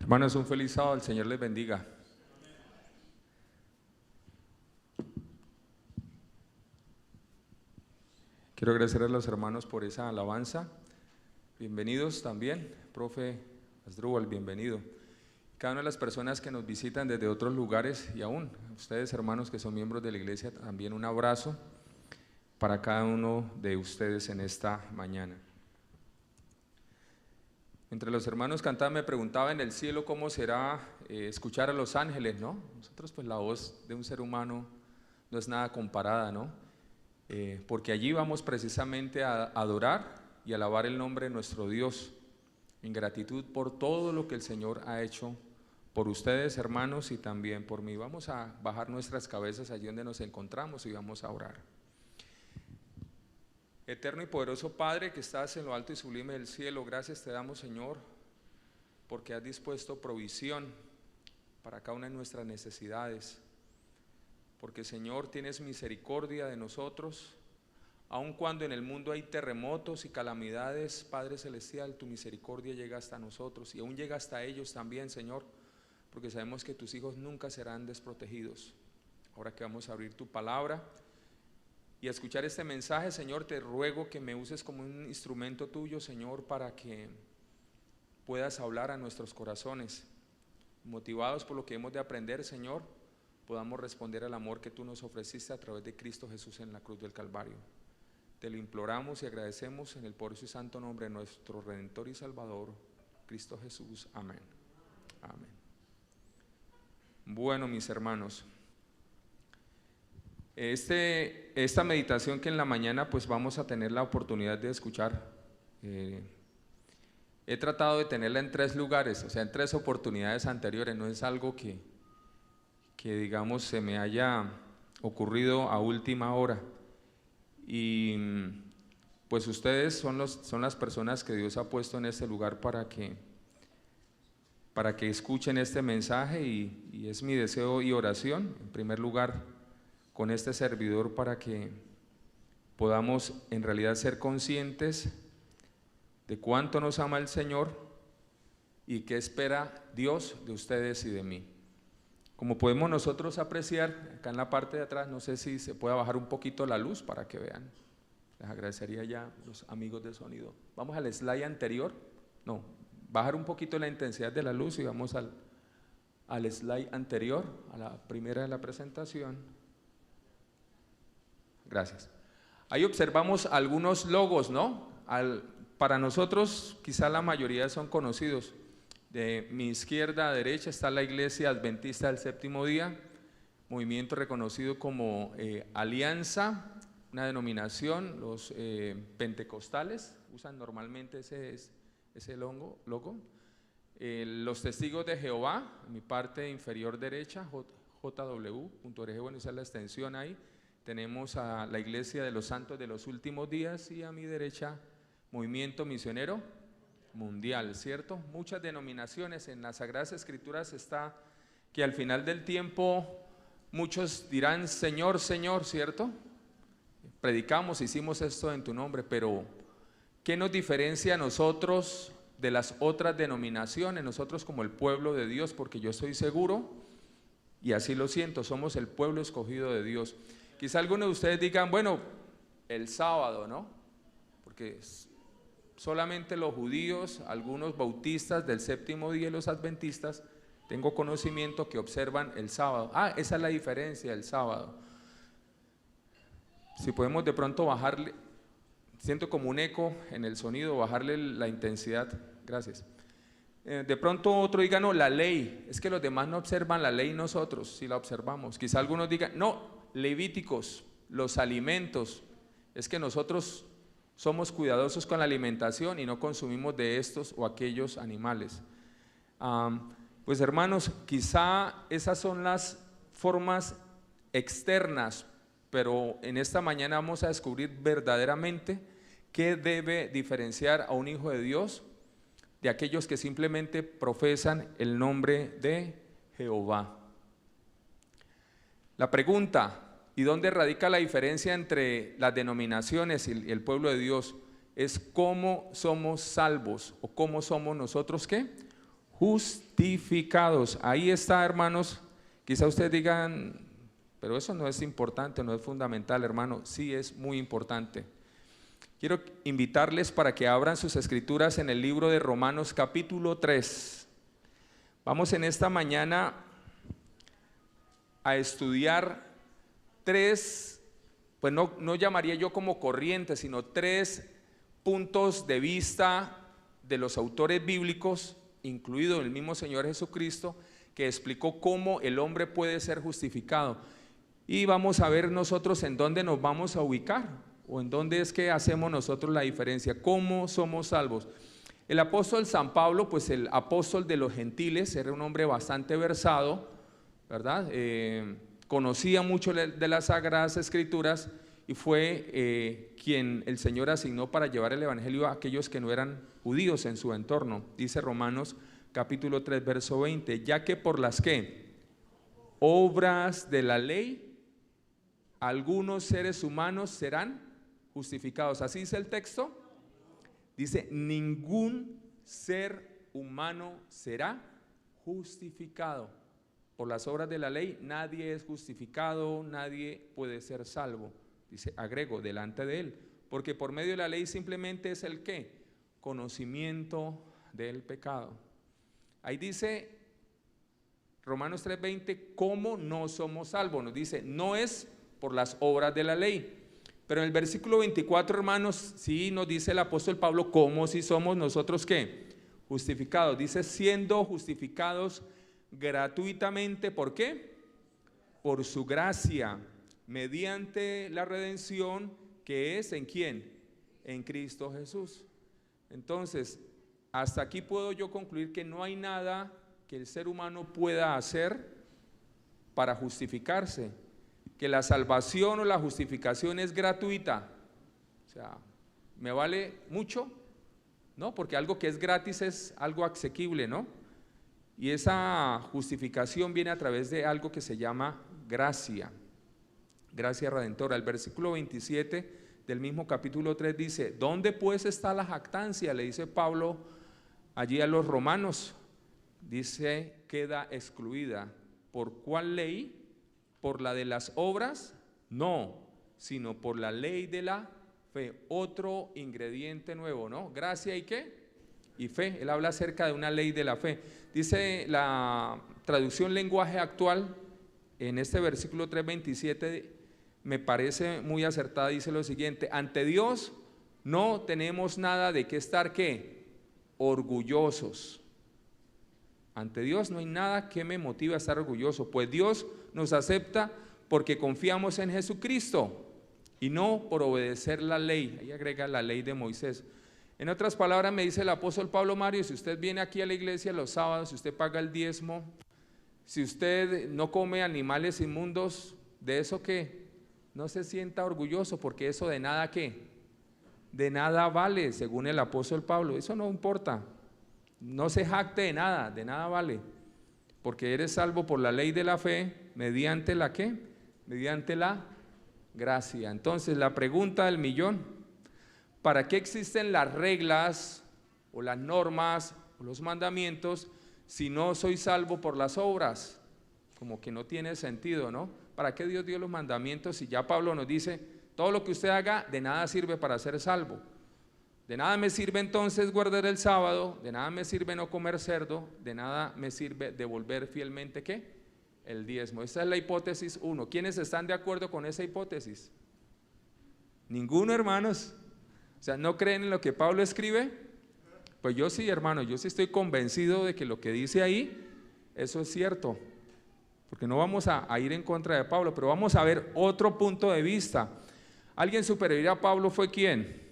Hermanos, un feliz sábado, el Señor les bendiga. Quiero agradecer a los hermanos por esa alabanza. Bienvenidos también, profe Asdrúbal, bienvenido. Cada una de las personas que nos visitan desde otros lugares y aún ustedes, hermanos que son miembros de la iglesia, también un abrazo para cada uno de ustedes en esta mañana. Entre los hermanos cantaban, me preguntaba en el cielo cómo será escuchar a los ángeles, ¿no? Nosotros pues la voz de un ser humano no es nada comparada, ¿no? Porque allí vamos precisamente a adorar y alabar el nombre de nuestro Dios en gratitud por todo lo que el Señor ha hecho por ustedes, hermanos, y también por mí. Vamos a bajar nuestras cabezas allí donde nos encontramos y vamos a orar. Eterno y poderoso Padre que estás en lo alto y sublime del cielo, gracias te damos, Señor, porque has dispuesto provisión para cada una de nuestras necesidades, porque, Señor, tienes misericordia de nosotros, aun cuando en el mundo hay terremotos y calamidades. Padre Celestial, tu misericordia llega hasta nosotros y aún llega hasta ellos también, Señor, porque sabemos que tus hijos nunca serán desprotegidos. Ahora que vamos a abrir tu palabra y a escuchar este mensaje, Señor, te ruego que me uses como un instrumento tuyo, Señor, para que puedas hablar a nuestros corazones, motivados por lo que hemos de aprender, Señor, podamos responder al amor que tú nos ofreciste a través de Cristo Jesús en la cruz del Calvario. Te lo imploramos y agradecemos en el poderoso y santo nombre de nuestro Redentor y Salvador, Cristo Jesús. Amén. Amén. Bueno, mis hermanos, esta meditación que en la mañana pues vamos a tener la oportunidad de escuchar, he tratado de tenerla en 3 lugares, o sea, en 3 oportunidades anteriores. No es algo que digamos se me haya ocurrido a última hora, y pues ustedes son las personas que Dios ha puesto en este lugar para que escuchen este mensaje, y es mi deseo y oración, en primer lugar, con este servidor, para que podamos en realidad ser conscientes de cuánto nos ama el Señor y qué espera Dios de ustedes y de mí. Como podemos nosotros apreciar, acá en la parte de atrás, no sé si se puede bajar un poquito la luz para que vean. Les agradecería ya los amigos de sonido. Vamos al slide anterior. No, bajar un poquito la intensidad de la luz y vamos al slide anterior, a la primera de la presentación. Gracias. Ahí observamos algunos logos, ¿no? Para nosotros quizá la mayoría son conocidos. De mi izquierda a derecha está la Iglesia Adventista del Séptimo Día, movimiento reconocido como Alianza, una denominación. Los pentecostales usan normalmente ese logo. Los Testigos de Jehová, en mi parte inferior derecha, jw.org, bueno, esa es la extensión ahí. Tenemos a la Iglesia de los Santos de los Últimos Días, y a mi derecha, Movimiento Misionero Mundial, ¿cierto? Muchas denominaciones. En las Sagradas Escrituras está que al final del tiempo muchos dirán Señor, Señor, ¿cierto? Predicamos, hicimos esto en tu nombre, pero ¿qué nos diferencia a nosotros de las otras denominaciones? Nosotros como el pueblo de Dios, porque yo estoy seguro, y así lo siento, somos el pueblo escogido de Dios. Quizá algunos de ustedes digan, bueno, el sábado, ¿no? Porque solamente los judíos, algunos bautistas del Séptimo Día y los adventistas, tengo conocimiento que observan el sábado. Esa es la diferencia del sábado. Si podemos de pronto bajarle, siento como un eco en el sonido, bajarle la intensidad, gracias. De pronto otro diga, no, la ley, es que los demás no observan la ley, nosotros sí la observamos. Quizá algunos digan, no, Levíticos, los alimentos, es que nosotros somos cuidadosos con la alimentación y no consumimos de estos o aquellos animales. Pues hermanos, quizá esas son las formas externas, pero en esta mañana vamos a descubrir verdaderamente qué debe diferenciar a un hijo de Dios de aquellos que simplemente profesan el nombre de Jehová. La pregunta, ¿y dónde radica la diferencia entre las denominaciones y el pueblo de Dios? Es cómo somos salvos, o cómo somos nosotros, ¿qué? Justificados. Ahí está, hermanos. Quizá ustedes digan, pero eso no es importante, no es fundamental, hermano. Sí es muy importante. Quiero invitarles para que abran sus escrituras en el libro de Romanos capítulo 3. Vamos en esta mañana a estudiar tres, pues no llamaría yo como corrientes, sino tres puntos de vista de los autores bíblicos, incluido el mismo Señor Jesucristo, que explicó cómo el hombre puede ser justificado. Y vamos a ver nosotros en dónde nos vamos a ubicar, o en dónde es que hacemos nosotros la diferencia, cómo somos salvos. El apóstol San Pablo, pues el apóstol de los gentiles, era un hombre bastante versado, ¿verdad? Conocía mucho de las Sagradas Escrituras y fue quien el Señor asignó para llevar el evangelio a aquellos que no eran judíos en su entorno. Dice Romanos capítulo 3 verso 20, ya que por las que obras de la ley algunos seres humanos serán justificados. Así dice el texto. Dice, ningún ser humano será justificado. Por las obras de la ley nadie es justificado, nadie puede ser salvo. Dice, agrego, delante de él, porque por medio de la ley simplemente es el ¿qué? Conocimiento del pecado. Ahí dice Romanos 3:20, ¿cómo no somos salvos? Nos dice, no es por las obras de la ley. Pero en el versículo 24, hermanos, sí nos dice el apóstol Pablo, ¿cómo si somos nosotros qué? Justificados. Dice, siendo justificados gratuitamente, ¿por qué? Por su gracia, mediante la redención que es ¿en quién? En Cristo Jesús. Entonces, hasta aquí puedo yo concluir que no hay nada que el ser humano pueda hacer para justificarse, que la salvación o la justificación es gratuita. O sea, ¿me vale mucho? No, porque algo que es gratis es algo asequible, ¿no? Y esa justificación viene a través de algo que se llama gracia, gracia redentora. El versículo 27 del mismo capítulo 3 dice, ¿dónde pues está la jactancia? Le dice Pablo allí a los romanos. Dice, queda excluida. ¿Por cuál ley? ¿Por la de las obras? No, sino por la ley de la fe. Otro ingrediente nuevo, ¿no? Gracia y ¿qué? Y fe. Él habla acerca de una ley de la fe. Dice la traducción lenguaje actual, en este versículo 3:27, me parece muy acertada, dice lo siguiente, ante Dios no tenemos nada de qué estar, ¿qué? Orgullosos. Ante Dios no hay nada que me motive a estar orgulloso, pues Dios nos acepta porque confiamos en Jesucristo y no por obedecer la ley. Ahí agrega la ley de Moisés. En otras palabras me dice el apóstol Pablo, Mario, si usted viene aquí a la iglesia los sábados, si usted paga el diezmo, si usted no come animales inmundos, de eso que no se sienta orgulloso, porque eso de nada ¿qué? De nada vale, según el apóstol Pablo. Eso no importa. No se jacte de nada vale, porque eres salvo por la ley de la fe, mediante la ¿qué? Mediante la gracia. Entonces la pregunta del millón, ¿para qué existen las reglas o las normas o los mandamientos si no soy salvo por las obras? Como que no tiene sentido, ¿no? ¿Para qué Dios dio los mandamientos si ya Pablo nos dice, todo lo que usted haga de nada sirve para ser salvo? De nada me sirve entonces guardar el sábado, de nada me sirve no comer cerdo, de nada me sirve devolver fielmente ¿qué? El diezmo. Esa es la hipótesis 1. ¿Quiénes están de acuerdo con esa hipótesis? Ninguno, hermanos. O sea, ¿no creen en lo que Pablo escribe? Pues yo sí, hermano, yo sí estoy convencido de que lo que dice ahí, eso es cierto. Porque no vamos a ir en contra de Pablo, pero vamos a ver otro punto de vista. ¿Alguien superior a Pablo fue quién?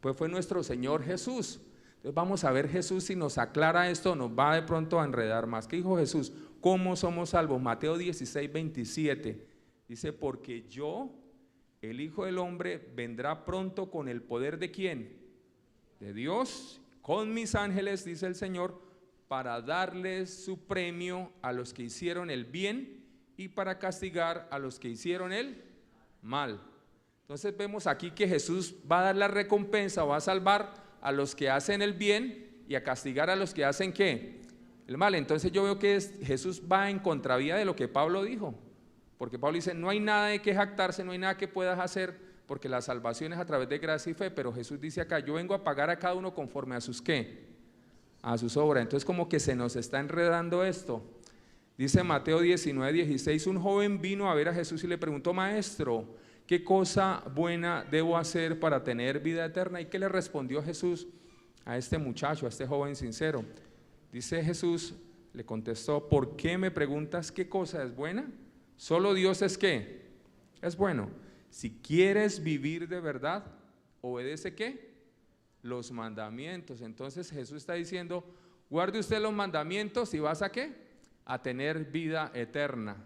Pues fue nuestro Señor Jesús. Entonces vamos a ver Jesús si nos aclara esto, nos va de pronto a enredar más. ¿Qué dijo Jesús? ¿Cómo somos salvos? Mateo 16:27 dice, porque yo, el Hijo del Hombre, vendrá pronto con el poder ¿de quién? De Dios, con mis ángeles, dice el Señor, para darles su premio a los que hicieron el bien y para castigar a los que hicieron el mal. Entonces vemos aquí que Jesús va a dar la recompensa, va a salvar a los que hacen el bien y a castigar a los que hacen ¿qué? el mal. Entonces yo veo que Jesús va en contravía de lo que Pablo dijo, porque Pablo dice, no hay nada de que jactarse, no hay nada que puedas hacer, porque la salvación es a través de gracia y fe, pero Jesús dice acá, yo vengo a pagar a cada uno conforme a sus ¿qué? A sus obras. Entonces como que se nos está enredando esto. Dice Mateo 19:16, un joven vino a ver a Jesús y le preguntó, maestro, ¿qué cosa buena debo hacer para tener vida eterna? ¿Y qué le respondió Jesús a este muchacho, a este joven sincero? Dice Jesús, le contestó, ¿por qué me preguntas qué cosa es buena? Solo Dios es ¿qué? Es bueno. Si quieres vivir de verdad, obedece ¿qué? Los mandamientos. Entonces Jesús está diciendo, guarde usted los mandamientos y vas a ¿qué? A tener vida eterna.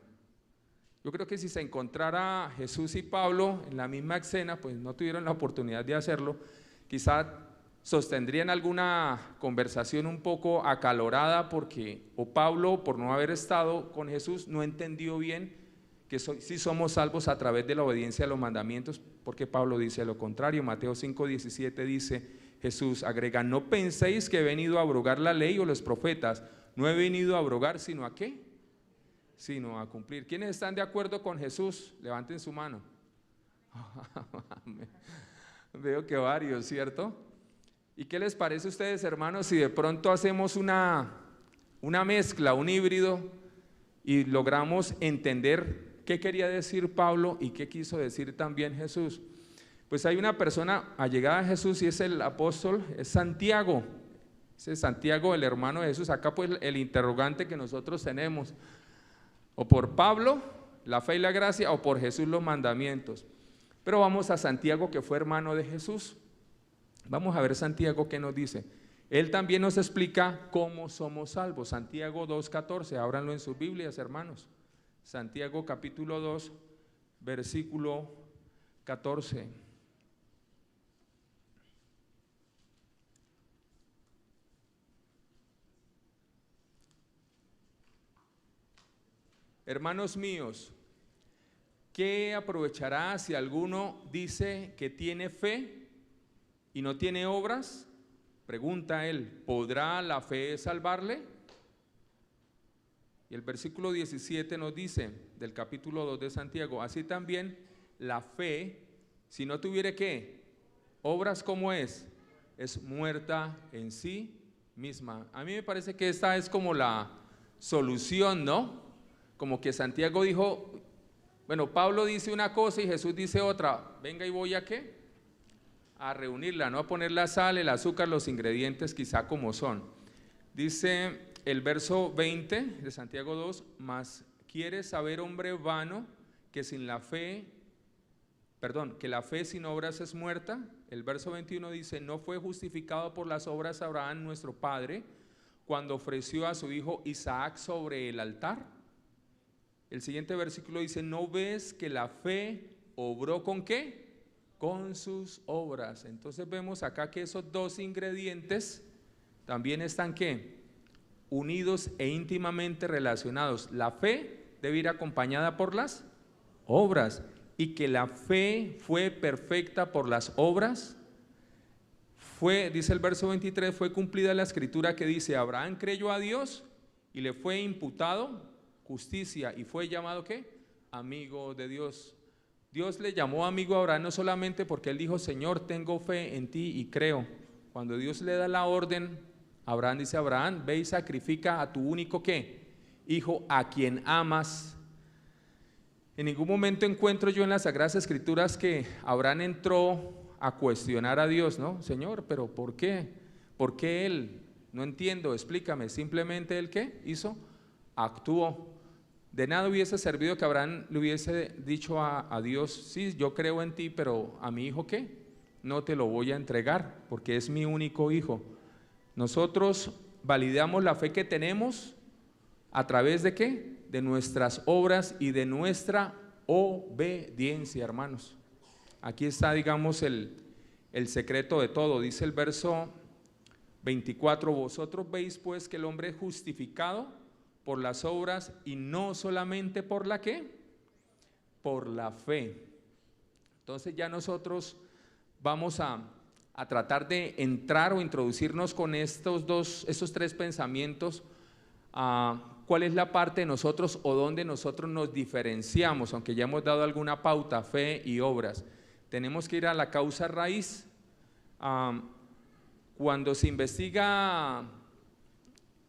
Yo creo que si se encontrara Jesús y Pablo en la misma escena, pues no tuvieron la oportunidad de hacerlo, quizá sostendrían alguna conversación un poco acalorada porque o Pablo, por no haber estado con Jesús, no entendió bien que sí somos salvos a través de la obediencia a los mandamientos, porque Pablo dice lo contrario. Mateo 5:17 dice, Jesús agrega, no penséis que he venido a abrogar la ley o los profetas, no he venido a abrogar sino a ¿qué? Sino a cumplir. ¿Quiénes están de acuerdo con Jesús? Levanten su mano. Veo que varios, ¿cierto? ¿Y qué les parece a ustedes, hermanos, si de pronto hacemos una mezcla, un híbrido y logramos entender qué quería decir Pablo y qué quiso decir también Jesús? Pues hay una persona allegada a Jesús y es el apóstol, es Santiago. Ese es Santiago, el hermano de Jesús. Acá pues el interrogante que nosotros tenemos, o por Pablo, la fe y la gracia, o por Jesús los mandamientos. Pero vamos a Santiago, que fue hermano de Jesús. Vamos a ver Santiago qué nos dice. Él también nos explica cómo somos salvos. Santiago 2:14, ábranlo en sus Biblias, hermanos. Santiago capítulo 2, versículo 14. Hermanos míos, ¿qué aprovechará si alguno dice que tiene fe y no tiene obras? Pregunta él, ¿podrá la fe salvarle? Y el versículo 17 nos dice, del capítulo 2 de Santiago, así también la fe, si no tuviere ¿qué? Obras, ¿cómo es? Es muerta en sí misma. A mí me parece que esta es como la solución, ¿no? Como que Santiago dijo, bueno, Pablo dice una cosa y Jesús dice otra, venga y voy a ¿qué? A reunirla, no a poner la sal, el azúcar, los ingredientes quizá como son. Dice el verso 20 de Santiago 2, mas quiere saber, hombre vano, que sin la fe, que la fe sin obras es muerta. El verso 21 dice, no fue justificado por las obras Abraham nuestro padre cuando ofreció a su hijo Isaac sobre el altar. El siguiente versículo dice, ¿no ves que la fe obró con qué? Con sus obras. Entonces vemos acá que esos dos ingredientes también están ¿qué? Unidos e íntimamente relacionados. La fe debe ir acompañada por las obras, y que la fe fue perfecta por las obras. Dice el verso 23, fue cumplida la escritura que dice, Abraham creyó a Dios y le fue imputado justicia y fue llamado ¿qué? Amigo de Dios. Dios le llamó amigo a Abraham no solamente porque él dijo, Señor, tengo fe en ti y creo. Cuando Dios le da la orden, Abraham dice, Abraham, ve y sacrifica a tu único ¿qué? Hijo, a quien amas. En ningún momento encuentro yo en las Sagradas Escrituras que Abraham entró a cuestionar a Dios, ¿no? Señor, pero ¿por qué? ¿Por qué él? No entiendo, explícame. Simplemente él ¿qué hizo? Actuó. De nada hubiese servido que Abraham le hubiese dicho a Dios, sí, yo creo en ti, pero a mi hijo ¿qué? No te lo voy a entregar porque es mi único hijo. Nosotros validamos la fe que tenemos a través de ¿qué? De nuestras obras y de nuestra obediencia, hermanos. Aquí está, digamos, el secreto de todo. Dice el verso 24, vosotros veis pues que el hombre es justificado por las obras y no solamente por la ¿qué? Por la fe. Entonces ya nosotros vamos a tratar de entrar o introducirnos con estos tres pensamientos ¿Cuál es la parte de nosotros o dónde nosotros nos diferenciamos? Aunque ya hemos dado alguna pauta, fe y obras. Tenemos que ir a la causa raíz. Cuando se investiga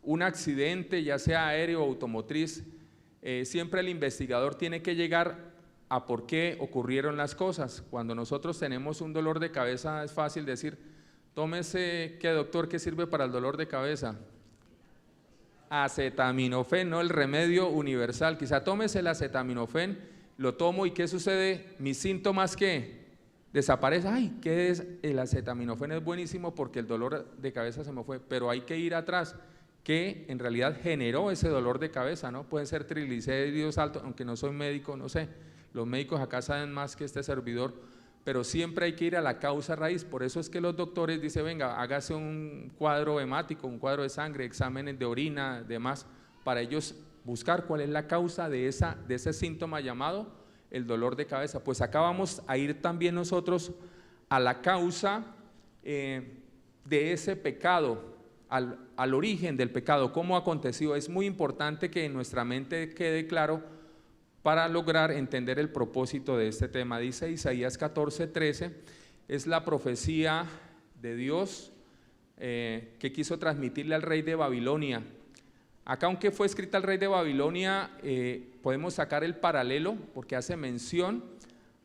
un accidente, ya sea aéreo o automotriz, siempre el investigador tiene que llegar a por qué ocurrieron las cosas. Cuando nosotros tenemos un dolor de cabeza, es fácil decir, tómese, ¿qué doctor? ¿Qué sirve para el dolor de cabeza? Acetaminofén, no el remedio universal. Quizá tómese el acetaminofén, lo tomo y ¿qué sucede? Mis síntomas, ¿qué? Desaparece. Ay, ¿qué es? El acetaminofén es buenísimo porque el dolor de cabeza se me fue, pero hay que ir atrás. ¿Qué en realidad generó ese dolor de cabeza? ¿No? Pueden ser triglicéridos altos, aunque no soy médico, no sé. Los médicos acá saben más que este servidor, pero siempre hay que ir a la causa raíz. Por eso es que los doctores dicen, venga, hágase un cuadro hemático, un cuadro de sangre, exámenes de orina, demás, para ellos buscar cuál es la causa de ese síntoma llamado el dolor de cabeza. Pues acá vamos a ir también nosotros a la causa de ese pecado, al origen del pecado, cómo aconteció. Es muy importante que en nuestra mente quede claro para lograr entender el propósito de este tema. Dice Isaías 14:13, es la profecía de Dios que quiso transmitirle al rey de Babilonia. Acá, aunque fue escrita al rey de Babilonia, podemos sacar el paralelo porque hace mención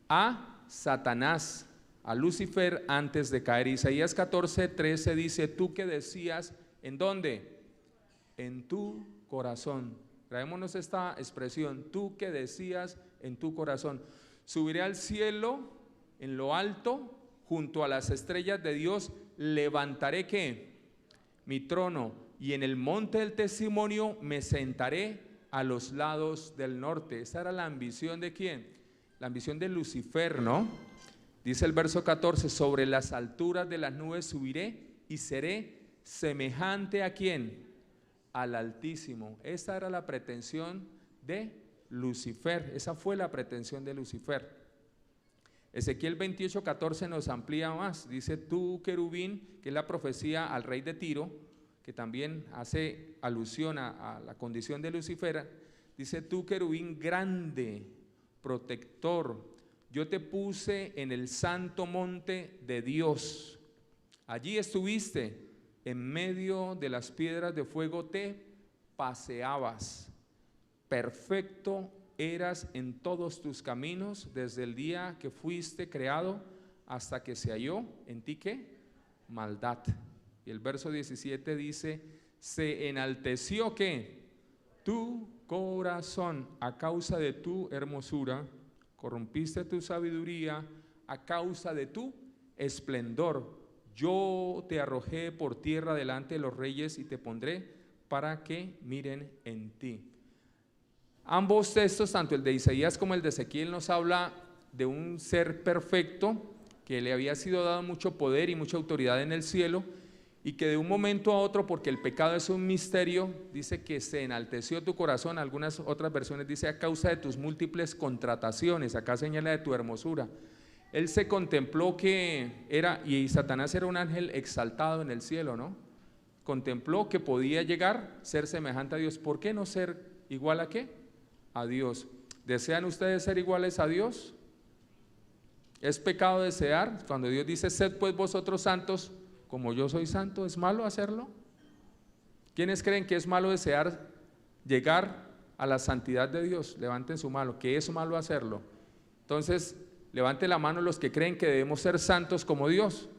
a Satanás, a Lucifer antes de caer. Isaías 14:13 dice, tú que decías, ¿en dónde? En tu corazón. Traémonos esta expresión, tú que decías en tu corazón, subiré al cielo en lo alto, junto a las estrellas de Dios, levantaré ¿qué? Mi trono, y en el monte del testimonio me sentaré a los lados del norte. Esa era la ambición de ¿quién? La ambición de Lucifer, ¿no? Dice el verso 14, sobre las alturas de las nubes subiré y seré semejante ¿a quién? Al Altísimo. Esa era la pretensión de Lucifer, esa fue la pretensión de Lucifer. Ezequiel 28:14 nos amplía más, dice tú querubín, que es la profecía al rey de Tiro, que también hace alusión a la condición de Lucifer. Dice tú querubín grande, protector, yo te puse en el santo monte de Dios, allí estuviste. En medio de las piedras de fuego te paseabas, perfecto eras en todos tus caminos, desde el día que fuiste creado hasta que se halló en ti ¿qué? Maldad. Y el verso 17 dice, se enalteció ¿qué? Tu corazón a causa de tu hermosura, corrompiste tu sabiduría a causa de tu esplendor. Yo te arrojé por tierra delante de los reyes y te pondré para que miren en ti. Ambos textos, tanto el de Isaías como el de Ezequiel, nos habla de un ser perfecto que le había sido dado mucho poder y mucha autoridad en el cielo y que de un momento a otro, porque el pecado es un misterio, dice que se enalteció tu corazón. Algunas otras versiones dice a causa de tus múltiples contrataciones, acá señala de tu hermosura. Él se contempló que era, y Satanás era un ángel exaltado en el cielo, ¿no? Contempló que podía llegar a ser semejante a Dios. ¿Por qué no ser igual a qué? A Dios. ¿Desean ustedes ser iguales a Dios? ¿Es pecado desear? Cuando Dios dice, sed pues vosotros santos, como yo soy santo, ¿es malo hacerlo? ¿Quiénes creen que es malo desear llegar a la santidad de Dios? Levanten su mano, ¿que es malo hacerlo? Entonces, levante la mano los que creen que debemos ser santos como Dios.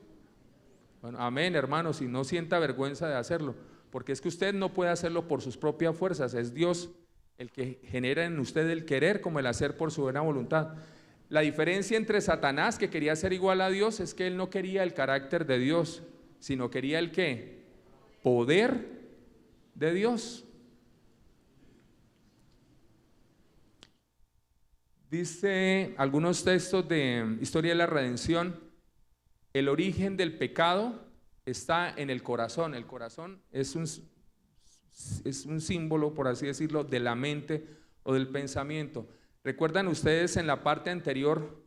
Bueno, amén, hermanos, y no sienta vergüenza de hacerlo, porque es que usted no puede hacerlo por sus propias fuerzas, es Dios el que genera en usted el querer como el hacer por su buena voluntad. La diferencia entre Satanás, que quería ser igual a Dios, es que él no quería el carácter de Dios, sino quería el ¿qué? Poder de Dios. Dice algunos textos de Historia de la Redención, el origen del pecado está en el corazón. El corazón es un símbolo, por así decirlo, de la mente o del pensamiento. ¿Recuerdan ustedes en la parte anterior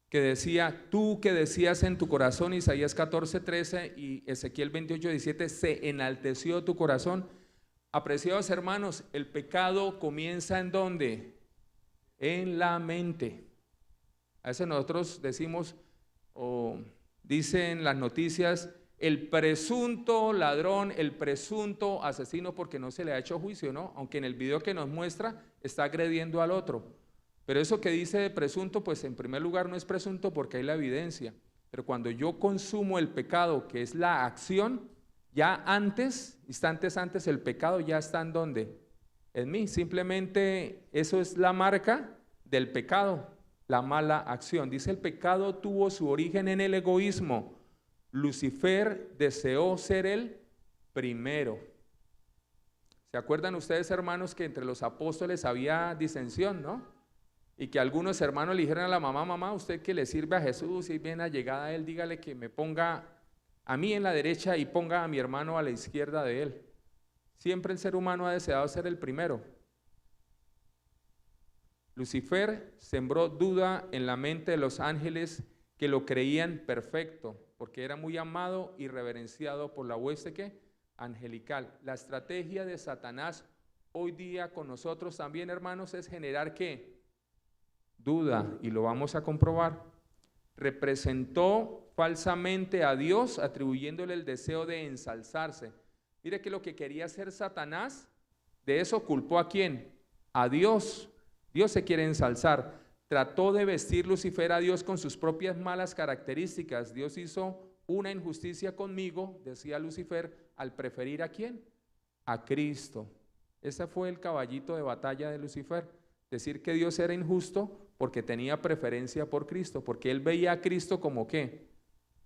que decía, tú que decías en tu corazón, Isaías 14:13 y Ezequiel 28:17, se enalteció tu corazón? Apreciados hermanos, el pecado comienza ¿en dónde? En la mente. A veces nosotros decimos, o dicen las noticias, el presunto ladrón, el presunto asesino, porque no se le ha hecho juicio, ¿no? Aunque en el video que nos muestra está agrediendo al otro. Pero eso que dice de presunto, pues en primer lugar no es presunto porque hay la evidencia. Pero cuando yo consumo el pecado, que es la acción, ya antes, instantes antes, el pecado ya está ¿en dónde? En mí. Simplemente eso es la marca del pecado, la mala acción. Dice, el pecado tuvo su origen en el egoísmo. Lucifer deseó ser el primero. ¿Se acuerdan ustedes, hermanos, que entre los apóstoles había disensión, no? Y que algunos hermanos le dijeron a la mamá, mamá, usted que le sirve a Jesús y viene allegada a él, dígale que me ponga a mí en la derecha y ponga a mi hermano a la izquierda de él. Siempre el ser humano ha deseado ser el primero. Lucifer sembró duda en la mente de los ángeles que lo creían perfecto, porque era muy amado y reverenciado por la hueste ¿qué? Angelical. La estrategia de Satanás hoy día con nosotros también, hermanos, es generar ¿qué? Duda, y lo vamos a comprobar. Representó falsamente a Dios, atribuyéndole el deseo de ensalzarse. Mire que lo que quería hacer Satanás, de eso culpó ¿a quién? A Dios. Dios se quiere ensalzar. Trató de vestir Lucifer a Dios con sus propias malas características. Dios hizo una injusticia conmigo, decía Lucifer, al preferir ¿a quién? A Cristo. Ese fue el caballito de batalla de Lucifer. Decir que Dios era injusto porque tenía preferencia por Cristo, porque él veía a Cristo como ¿qué?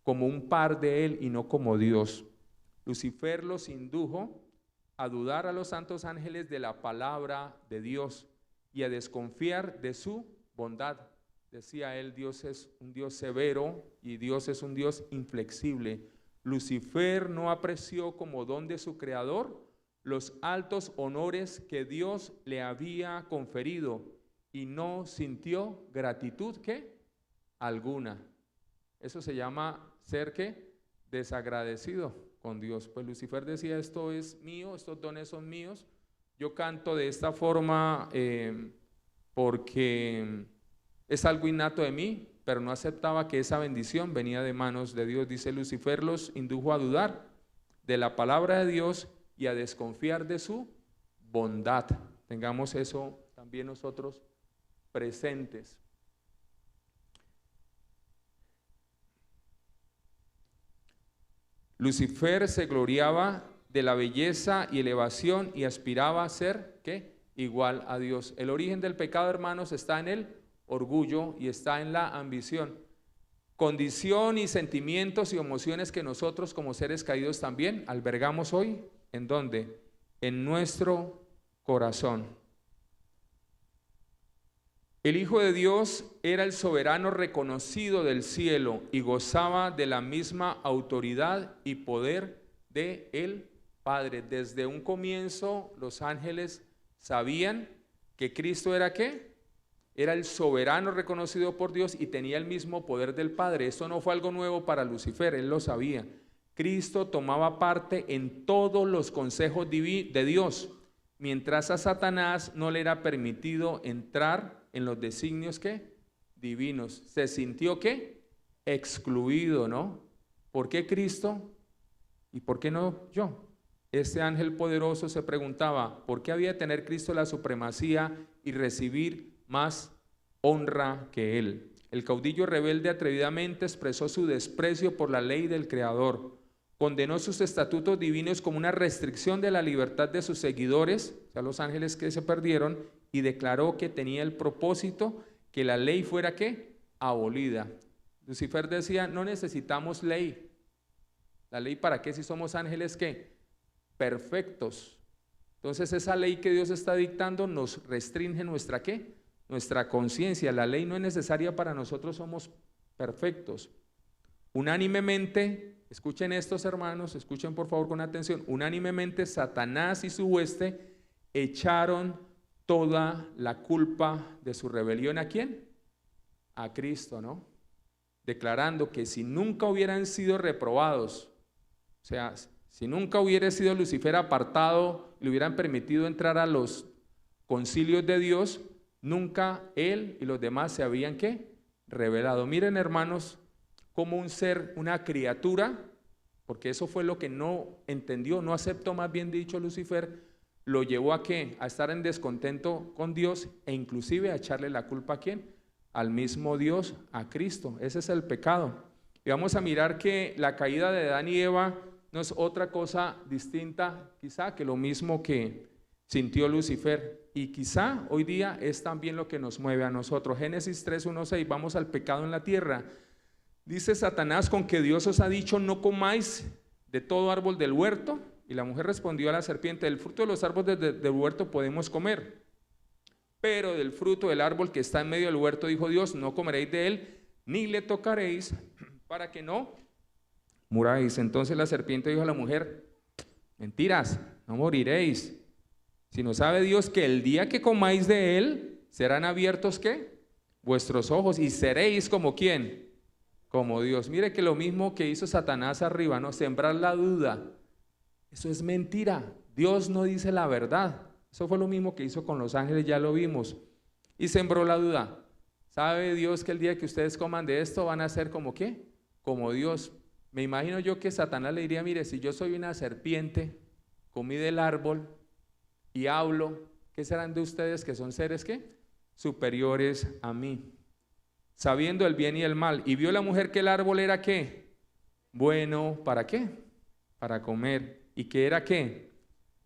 Como un par de él y no como Dios. Lucifer los indujo a dudar a los santos ángeles de la palabra de Dios y a desconfiar de su bondad. Decía él, Dios es un Dios severo y Dios es un Dios inflexible. Lucifer no apreció como don de su creador los altos honores que Dios le había conferido y no sintió gratitud ¿qué? Alguna. Eso se llama ser ¿qué? Desagradecido con Dios. Pues Lucifer decía, esto es mío, estos dones son míos, yo canto de esta forma porque es algo innato de mí, pero no aceptaba que esa bendición venía de manos de Dios. Dice, Lucifer los indujo a dudar de la palabra de Dios y a desconfiar de su bondad. Tengamos eso también nosotros presentes. Lucifer se gloriaba de la belleza y elevación y aspiraba a ser ¿qué? Igual a Dios. El origen del pecado, hermanos, está en el orgullo y está en la ambición. Condición y sentimientos y emociones que nosotros como seres caídos también albergamos hoy. ¿En dónde? En nuestro corazón. El Hijo de Dios era el soberano reconocido del cielo y gozaba de la misma autoridad y poder de el Padre. Desde un comienzo los ángeles sabían que Cristo era ¿qué? Era el soberano reconocido por Dios y tenía el mismo poder del Padre. Esto no fue algo nuevo para Lucifer, él lo sabía. Cristo tomaba parte en todos los consejos de Dios, mientras a Satanás no le era permitido entrar en los designios ¿qué? Divinos. Se sintió ¿qué? Excluido, ¿no? ¿Por qué Cristo? ¿Y por qué no yo? Este ángel poderoso se preguntaba, ¿por qué había de tener Cristo la supremacía y recibir más honra que él? El caudillo rebelde atrevidamente expresó su desprecio por la ley del Creador. Condenó sus estatutos divinos como una restricción de la libertad de sus seguidores, o sea, los ángeles que se perdieron, y declaró que tenía el propósito que la ley fuera ¿qué? Abolida. Lucifer decía, no necesitamos ley. ¿La ley para qué si somos ángeles qué? Perfectos. Entonces esa ley que Dios está dictando nos restringe nuestra ¿qué? Nuestra conciencia. La ley no es necesaria para nosotros, somos perfectos. Unánimemente, escuchen estos hermanos, escuchen por favor con atención, unánimemente Satanás y su hueste echaron toda la culpa de su rebelión ¿a quién? A Cristo, ¿no? Declarando que si nunca hubieran sido reprobados, o sea, si nunca hubiera sido Lucifer apartado le hubieran permitido entrar a los concilios de Dios, nunca él y los demás se habían ¿qué? Revelado. Miren, hermanos, como un ser, una criatura, porque eso fue lo que no entendió, no aceptó, más bien dicho, Lucifer, lo llevó a ¿qué? A estar en descontento con Dios e inclusive a echarle la culpa ¿a quién? Al mismo Dios, a Cristo. Ese es el pecado. Y vamos a mirar que la caída de Adán y Eva no es otra cosa distinta quizá que lo mismo que sintió Lucifer, y quizá hoy día es también lo que nos mueve a nosotros. Génesis 3:1-6, vamos al pecado en la tierra. Dice Satanás: con que Dios os ha dicho no comáis de todo árbol del huerto. Y la mujer respondió a la serpiente: del fruto de los árboles del huerto podemos comer, pero del fruto del árbol que está en medio del huerto, dijo Dios, no comeréis de él, ni le tocaréis, para que no muráis. Entonces la serpiente dijo a la mujer: mentiras, no moriréis, sino sabe Dios que el día que comáis de él, serán abiertos ¿qué? Vuestros ojos, y seréis como ¿quién? Como Dios. Mire que lo mismo que hizo Satanás arriba, ¿no? Sembrar la duda. Eso es mentira. Dios no dice la verdad. Eso fue lo mismo que hizo con los ángeles, ya lo vimos. Y sembró la duda. ¿Sabe Dios que el día que ustedes coman de esto van a ser como qué? Como Dios. Me imagino yo que Satanás le diría: mire, si yo soy una serpiente, comí del árbol y hablo, ¿qué serán de ustedes que son seres qué? Superiores a mí, sabiendo el bien y el mal. Y vio la mujer que el árbol era ¿qué? Bueno, ¿para qué? Para comer. ¿Y que era qué?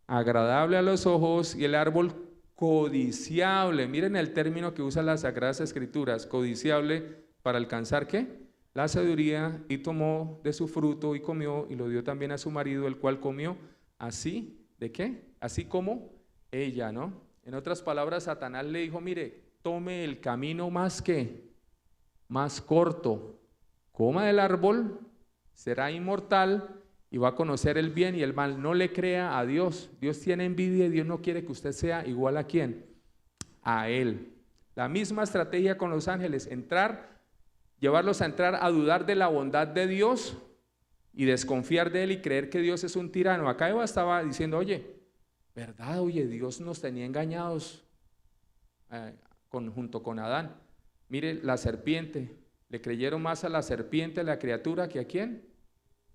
Agradable a los ojos, y el árbol codiciable. Miren el término que usan las Sagradas Escrituras: codiciable para alcanzar ¿qué? La sabiduría. Y tomó de su fruto y comió, y lo dio también a su marido, el cual comió así, ¿de qué? Así como ella, ¿no? En otras palabras, Satanás le dijo: mire, tome el camino más ¿qué? Más corto, coma del árbol, será inmortal y va a conocer el bien y el mal. No le crea a Dios. Dios tiene envidia y Dios no quiere que usted sea igual a ¿quién? A Él. La misma estrategia con los ángeles: llevarlos a entrar a dudar de la bondad de Dios y desconfiar de Él y creer que Dios es un tirano. Acá Eva estaba diciendo: oye, ¿verdad? Oye, Dios nos tenía engañados junto con Adán. Mire, la serpiente, le creyeron más a la serpiente, a la criatura, que ¿a quién?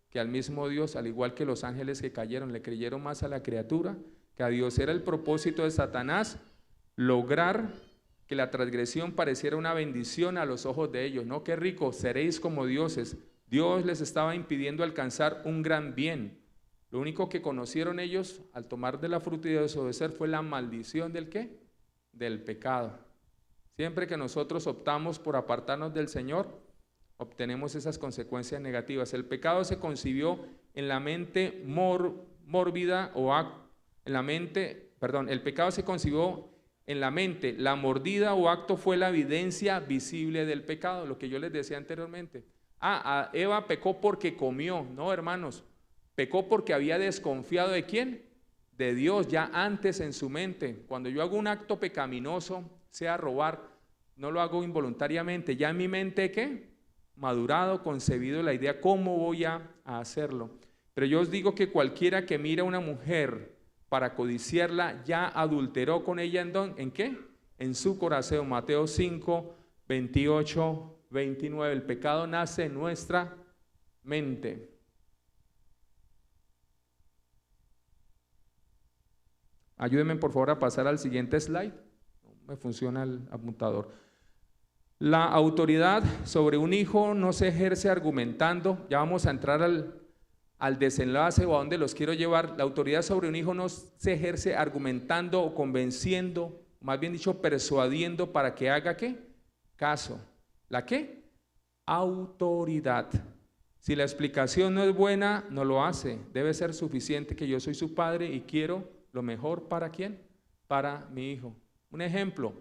Que al mismo Dios. Al igual que los ángeles que cayeron, le creyeron más a la criatura que a Dios. Era el propósito de Satanás lograr que la transgresión pareciera una bendición a los ojos de ellos. No, qué rico, seréis como dioses. Dios les estaba impidiendo alcanzar un gran bien. Lo único que conocieron ellos al tomar de la fruta y desobedecer fue la maldición ¿del qué? Del pecado. Siempre que nosotros optamos por apartarnos del Señor, obtenemos esas consecuencias negativas. El pecado se concibió en la mente mórbida el pecado se concibió en la mente. La mordida o acto fue la evidencia visible del pecado, lo que yo les decía anteriormente. Eva pecó porque comió. No, hermanos, pecó porque había desconfiado ¿de quién? De Dios, ya antes en su mente. Cuando yo hago un acto pecaminoso, sea robar, no lo hago involuntariamente. Ya en mi mente, ¿qué? Madurado, concebido la idea, ¿cómo voy a hacerlo? Pero yo os digo que cualquiera que mira a una mujer para codiciarla, ya adulteró con ella. ¿En qué? En su corazón. Mateo 5, 28, 29. El pecado nace en nuestra mente. Ayúdenme por favor a pasar al siguiente slide. No me funciona el apuntador. La autoridad sobre un hijo no se ejerce argumentando. Ya vamos a entrar al desenlace o a donde los quiero llevar. La autoridad sobre un hijo no se ejerce argumentando o convenciendo, más bien dicho, persuadiendo para que haga ¿qué? Caso. ¿La qué? Autoridad. Si la explicación no es buena, no lo hace. Debe ser suficiente que yo soy su padre y quiero lo mejor ¿para quién? Para mi hijo. Un ejemplo,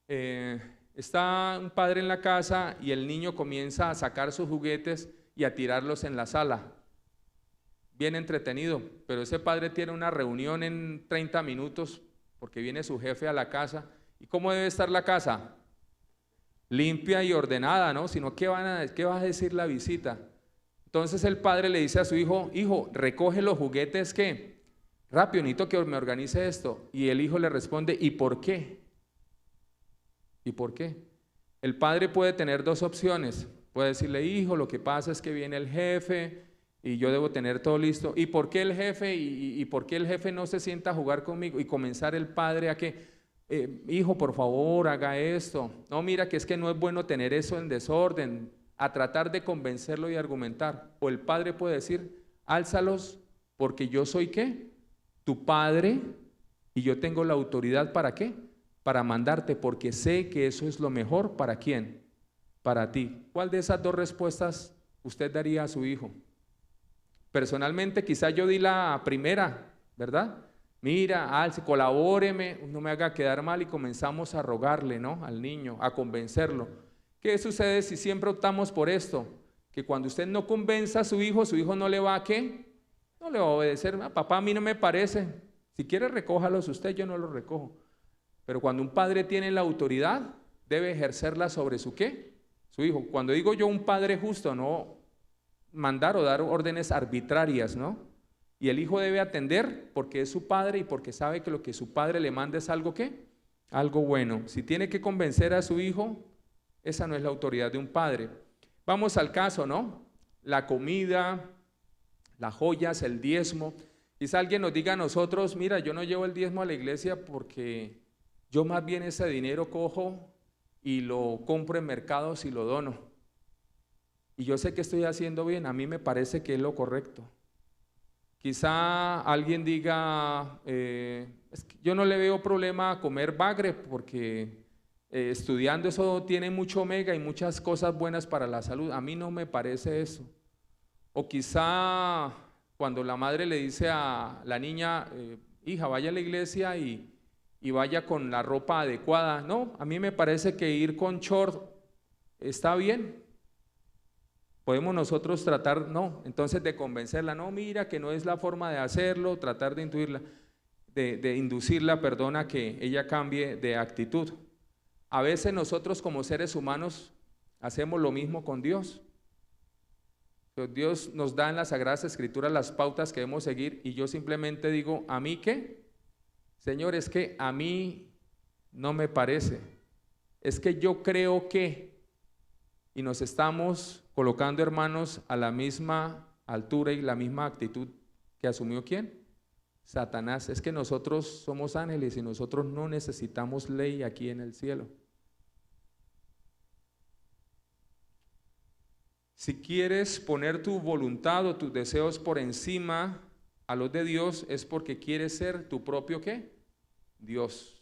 está un padre en la casa y el niño comienza a sacar sus juguetes y a tirarlos en la sala. Bien entretenido, pero ese padre tiene una reunión en 30 minutos porque viene su jefe a la casa. ¿Y cómo debe estar la casa? Limpia y ordenada, ¿no? Sino, ¿qué va a decir la visita? Entonces el padre le dice a su hijo: hijo, recoge los juguetes que rápido, necesito que me organice esto. Y el hijo le responde, ¿y por qué? ¿Y por qué? El padre puede tener dos opciones. Puede decirle, hijo, lo que pasa es que viene el jefe y yo debo tener todo listo. ¿Y por qué el jefe? ¿Y por qué el jefe no se sienta a jugar conmigo? Y comenzar el padre a que, hijo, por favor, haga esto. No, mira que es que no es bueno tener eso en desorden. A tratar de convencerlo y argumentar. O el padre puede decir, álzalos porque yo soy ¿qué? Tu padre y yo tengo la autoridad ¿para qué? Para mandarte porque sé que eso es lo mejor ¿para quién? Para ti. ¿Cuál de esas dos respuestas usted daría a su hijo? Personalmente quizá yo di la primera, ¿verdad? Mira, alce, colabóreme, no me haga quedar mal y comenzamos a rogarle, ¿no? Al niño, a convencerlo. ¿Qué sucede si siempre optamos por esto? Que cuando usted no convenza a su hijo no le va a ¿qué? No le va a obedecer. Papá, a mí no me parece. Si quiere recójalos usted, yo no los recojo. Pero cuando un padre tiene la autoridad, debe ejercerla sobre su ¿qué? Su hijo. Cuando digo yo un padre justo, no mandar o dar órdenes arbitrarias, ¿no? Y el hijo debe atender porque es su padre y porque sabe que lo que su padre le manda es algo ¿qué? Algo bueno. Si tiene que convencer a su hijo, esa no es la autoridad de un padre. Vamos al caso, ¿no? La comida, las joyas, el diezmo. Quizá alguien nos diga a nosotros, mira, yo no llevo el diezmo a la iglesia porque yo más bien ese dinero cojo y lo compro en mercados y lo dono. Y yo sé que estoy haciendo bien, a mí me parece que es lo correcto. Quizá alguien diga, es que yo no le veo problema a comer bagre porque estudiando eso tiene mucho omega y muchas cosas buenas para la salud. A mí no me parece eso. O quizá cuando la madre le dice a la niña, hija, vaya a la iglesia y vaya con la ropa adecuada. No, a mí me parece que ir con short está bien. Podemos nosotros tratar, no, entonces de convencerla, no, mira que no es la forma de hacerlo, tratar de intuirla, de inducirla, perdona, que ella cambie de actitud. A veces nosotros como seres humanos hacemos lo mismo con Dios. Dios nos da en las Sagradas Escrituras las pautas que debemos seguir y yo simplemente digo, ¿a mí qué? Señor, es que a mí no me parece, es que yo creo que, y nos estamos colocando, hermanos, a la misma altura y la misma actitud que asumió ¿quién? Satanás. Es que nosotros somos ángeles y nosotros no necesitamos ley aquí en el cielo. Si quieres poner tu voluntad o tus deseos por encima a los de Dios, es porque quieres ser tu propio ¿qué? Dios.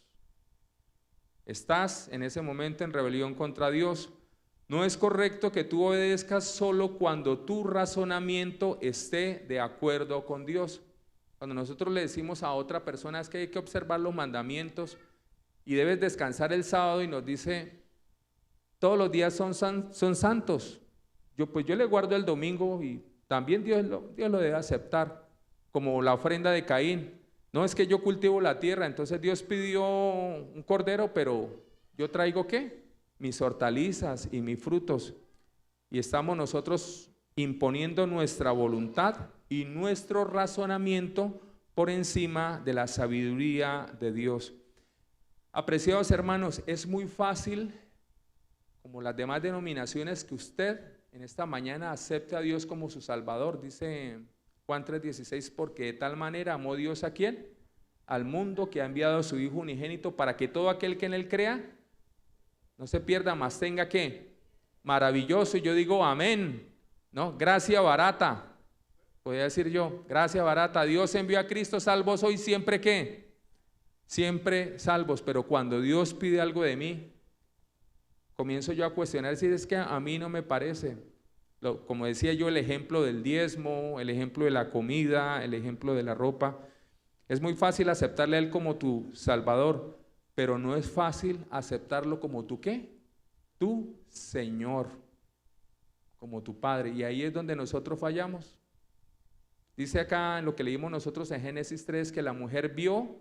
Estás en ese momento en rebelión contra Dios. No es correcto que tú obedezcas solo cuando tu razonamiento esté de acuerdo con Dios. Cuando nosotros le decimos a otra persona es que hay que observar los mandamientos y debes descansar el sábado y nos dice, todos los días son santos. Yo le guardo el domingo y también Dios lo debe aceptar, como la ofrenda de Caín. No es que yo cultivo la tierra, entonces Dios pidió un cordero, pero yo traigo ¿qué? Mis hortalizas y mis frutos. Y estamos nosotros imponiendo nuestra voluntad y nuestro razonamiento por encima de la sabiduría de Dios. Apreciados hermanos, es muy fácil, como las demás denominaciones, que usted en esta mañana acepte a Dios como su Salvador. Dice Juan 3:16, porque de tal manera amó Dios ¿a quién? Al mundo, que ha enviado a su Hijo unigénito para que todo aquel que en él crea no se pierda, más tenga ¿qué? Maravilloso. Y yo digo amén, ¿no? Gracia barata, podría decir yo, gracia barata. Dios envió a Cristo, salvos hoy, siempre ¿qué? Siempre salvos. Pero cuando Dios pide algo de mí, comienzo yo a cuestionar si es que a mí no me parece. Como decía yo, el ejemplo del diezmo, el ejemplo de la comida, el ejemplo de la ropa. Es muy fácil aceptarle a Él como tu Salvador, pero no es fácil aceptarlo como tu ¿qué? Tu Señor, como tu Padre. Y ahí es donde nosotros fallamos. Dice acá en lo que leímos nosotros en Génesis 3 que la mujer vio,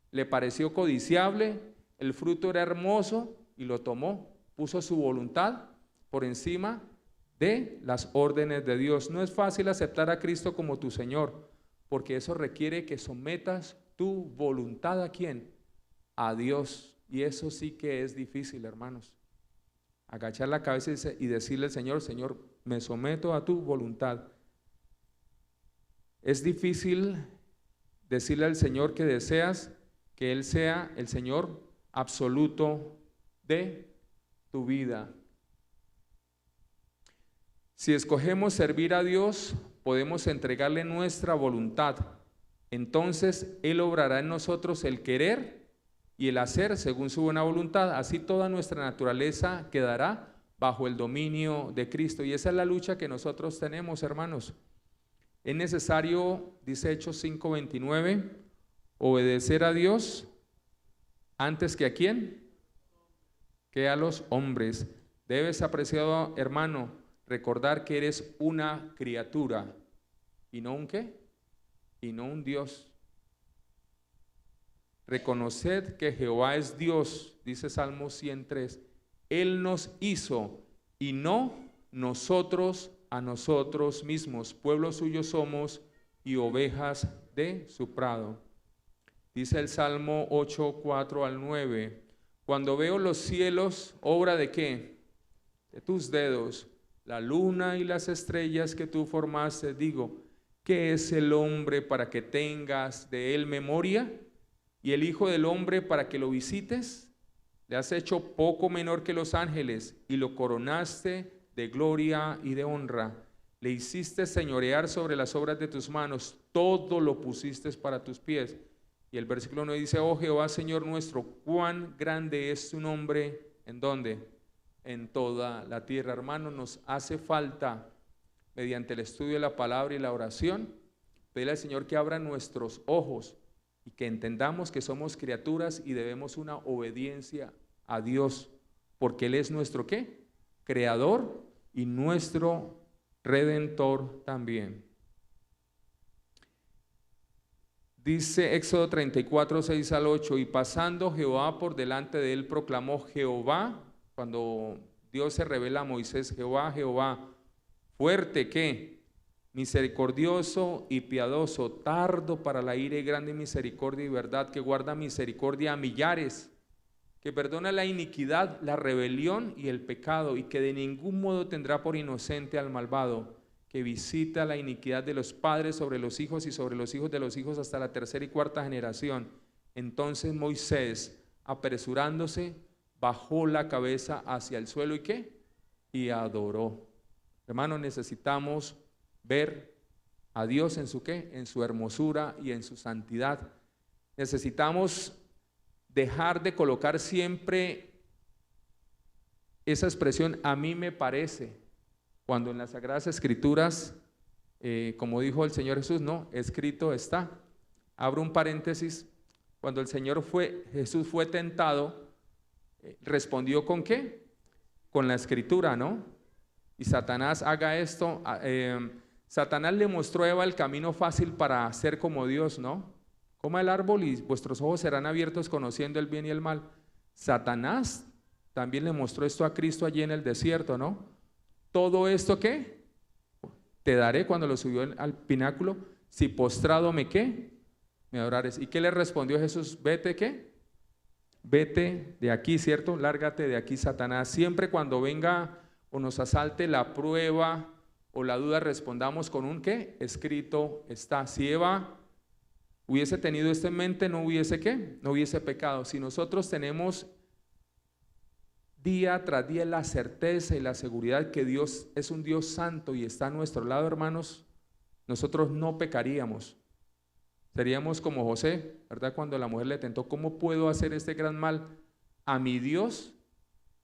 le pareció codiciable, el fruto era hermoso y lo tomó. Puso su voluntad por encima de las órdenes de Dios. No es fácil aceptar a Cristo como tu Señor, porque eso requiere que sometas tu voluntad ¿a quién? A Dios. Y eso sí que es difícil, hermanos. Agachar la cabeza y decirle al Señor, Señor, me someto a tu voluntad. Es difícil decirle al Señor que deseas que Él sea el Señor absoluto de tu vida. Si escogemos servir a Dios, podemos entregarle nuestra voluntad. Entonces Él obrará en nosotros el querer y el hacer según su buena voluntad. Así toda nuestra naturaleza quedará bajo el dominio de Cristo. Y esa es la lucha que nosotros tenemos, hermanos. Es necesario, dice Hechos 5:29, obedecer a Dios antes que ¿a quién? Que a los hombres. Debes, apreciado hermano, recordar que eres una criatura y no un ¿qué? Y no un Dios. Reconoced que Jehová es Dios, dice Salmo 103. Él nos hizo y no nosotros a nosotros mismos. Pueblo suyo somos y ovejas de su prado. Dice el Salmo 8, 4 al 9. Cuando veo los cielos, obra de ¿qué? De tus dedos, la luna y las estrellas que tú formaste, digo, ¿qué es el hombre para que tengas de él memoria? ¿Y el hijo del hombre para que lo visites? Le has hecho poco menor que los ángeles y lo coronaste de gloria y de honra. Le hiciste señorear sobre las obras de tus manos, todo lo pusiste para tus pies. Y el versículo 9 dice, oh Jehová, Señor nuestro, cuán grande es tu nombre. ¿En dónde? En toda la tierra. Hermano, nos hace falta, mediante el estudio de la palabra y la oración, pedirle al Señor que abra nuestros ojos y que entendamos que somos criaturas y debemos una obediencia a Dios, porque Él es nuestro ¿qué? Creador y nuestro Redentor también. Dice Éxodo 34, 6 al 8, y pasando Jehová por delante de él, proclamó Jehová, cuando Dios se revela a Moisés, Jehová, Jehová, fuerte ¿qué? Misericordioso y piadoso, tardo para la ira y grande misericordia y verdad, que guarda misericordia a millares, que perdona la iniquidad, la rebelión y el pecado, y que de ningún modo tendrá por inocente al malvado, que visita la iniquidad de los padres sobre los hijos y sobre los hijos de los hijos hasta la tercera y cuarta generación. Entonces Moisés, apresurándose, bajó la cabeza hacia el suelo y ¿qué? Y adoró. Hermanos, necesitamos ver a Dios en su ¿qué? En su hermosura y en su santidad. Necesitamos dejar de colocar siempre esa expresión, a mí me parece, cuando en las Sagradas Escrituras, como dijo el Señor Jesús, no, escrito está. Abro un paréntesis, cuando el Señor Jesús fue tentado, respondió ¿con qué? Con la Escritura, ¿no? Y Satanás haga esto, Satanás le mostró a Eva el camino fácil para ser como Dios, ¿no? Coma el árbol y vuestros ojos serán abiertos conociendo el bien y el mal. Satanás también le mostró esto a Cristo allí en el desierto, ¿no? Todo esto ¿qué? Te daré cuando lo subió al pináculo, si postrado me ¿qué? Me adorares. ¿Y qué le respondió Jesús? Vete ¿qué? Vete de aquí, ¿cierto? Lárgate de aquí, Satanás. Siempre cuando venga o nos asalte la prueba o la duda, respondamos con un ¿qué? Escrito está. Si Eva hubiese tenido esto en mente, no hubiese ¿qué? No hubiese pecado. Si nosotros tenemos día tras día la certeza y la seguridad que Dios es un Dios santo y está a nuestro lado, hermanos, nosotros no pecaríamos. Seríamos como José, ¿verdad? Cuando la mujer le tentó, ¿cómo puedo hacer este gran mal a mi Dios?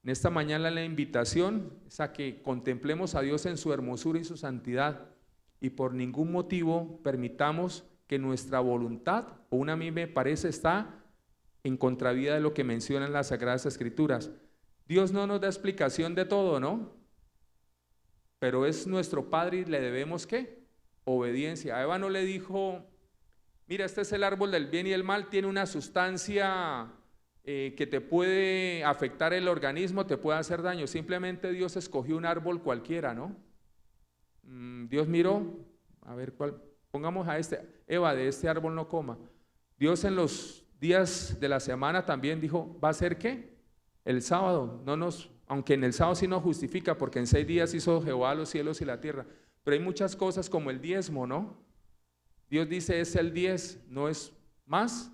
En esta mañana la invitación es a que contemplemos a Dios en su hermosura y su santidad y por ningún motivo permitamos que nuestra voluntad, o una a mí me parece, está en contravía de lo que mencionan las Sagradas Escrituras. Dios no nos da explicación de todo, ¿no? Pero es nuestro Padre y le debemos ¿qué? Obediencia. A Eva no le dijo, mira, este es el árbol del bien y el mal, tiene una sustancia que te puede afectar el organismo, te puede hacer daño. Simplemente Dios escogió un árbol cualquiera, ¿no? Dios miró, a ver cuál, pongamos a Eva, de este árbol no coma. Dios en los días de la semana también dijo, ¿va a ser qué? El sábado, aunque en el sábado sí nos justifica, porque en 6 días hizo Jehová los cielos y la tierra, pero hay muchas cosas como el diezmo, ¿no? Dios dice es el 10, no es más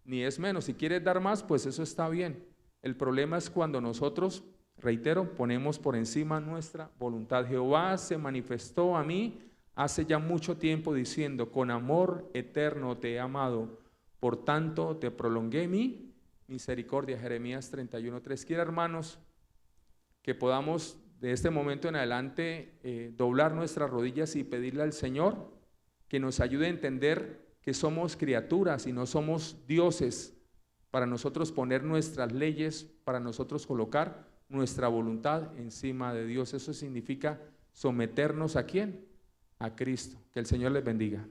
ni es menos. Si quieres dar más, pues eso está bien. El problema es cuando nosotros, reitero, ponemos por encima nuestra voluntad. Jehová se manifestó a mí hace ya mucho tiempo diciendo, con amor eterno te he amado, por tanto te prolongué mi misericordia. Jeremías 31:3. Quiero, hermanos, que podamos de este momento en adelante doblar nuestras rodillas y pedirle al Señor que nos ayude a entender que somos criaturas y no somos dioses, para nosotros poner nuestras leyes, para nosotros colocar nuestra voluntad encima de Dios. Eso significa someternos ¿a quién? A Cristo. Que el Señor les bendiga.